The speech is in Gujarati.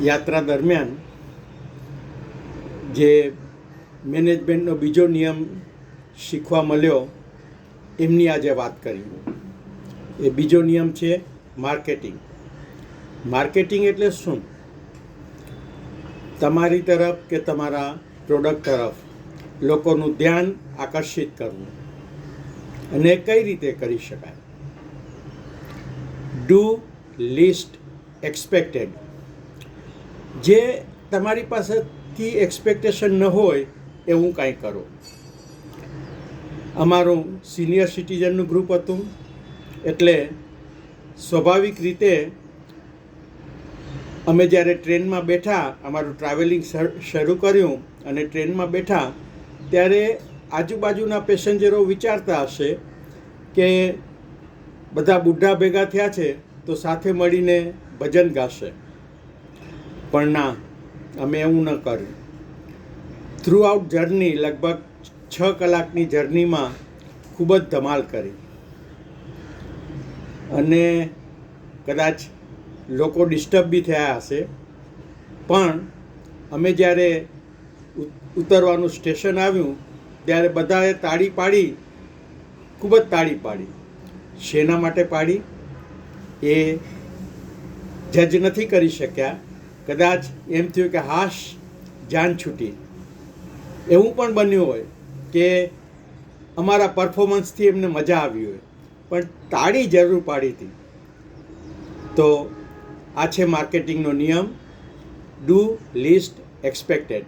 યાત્રા દરમિયાન જે મેનેજમેન્ટનો બીજો નિયમ શીખવા મળ્યો એમની આજે વાત કરી. એ બીજો નિયમ છે માર્કેટિંગ. માર્કેટિંગ એટલે શું? તમારી તરફ કે તમારા પ્રોડક્ટ તરફ લોકોનું ધ્યાન આકર્ષિત કરવું. અને કઈ રીતે કરી શકાય? Do least expected. જે તમારી પાસેથી એક્સપેક્ટેશન ન હોય એવું કાંઈ કરો. અમારું સિનિયર સિટીઝનનું ગ્રુપ હતું, એટલે સ્વાભાવિક રીતે અમે જ્યારે ટ્રેનમાં બેઠા, અમારું ટ્રાવેલિંગ શરૂ કર્યું અને ટ્રેનમાં બેઠા ત્યારે આજુબાજુના પેસેન્જરો વિચારતા હશે કે બધા બુઢા ભેગા થયા છે તો સાથે મળીને ભજન ગાશે. પણ ના, અમે એવું ન કર્યું. થ્રુ આઉટ જર્ની, લગભગ 6 કલાકની જર્નીમાં ખૂબ જ ધમાલ કરી. અને કદાચ લોકો ડિસ્ટર્બ બી થયા હશે, પણ અમે જ્યારે ઉતરવાનું સ્ટેશન આવ્યું ત્યારે બધાએ તાળી પાડી, ખૂબ જ તાળી પાડી. શેના માટે પાડી એ જજ નથી કરી શક્યા. કદાચ એમ થયું કે હાશ, જાન છૂટી. એવું પણ બન્યું હોય કે અમારા પરફોર્મન્સથી એમને મજા આવી હોય, પણ તાળી જરૂર પાડી હતી. તો આ છે માર્કેટિંગનો નિયમ, ડુ લીસ્ટ એક્સપેક્ટેડ.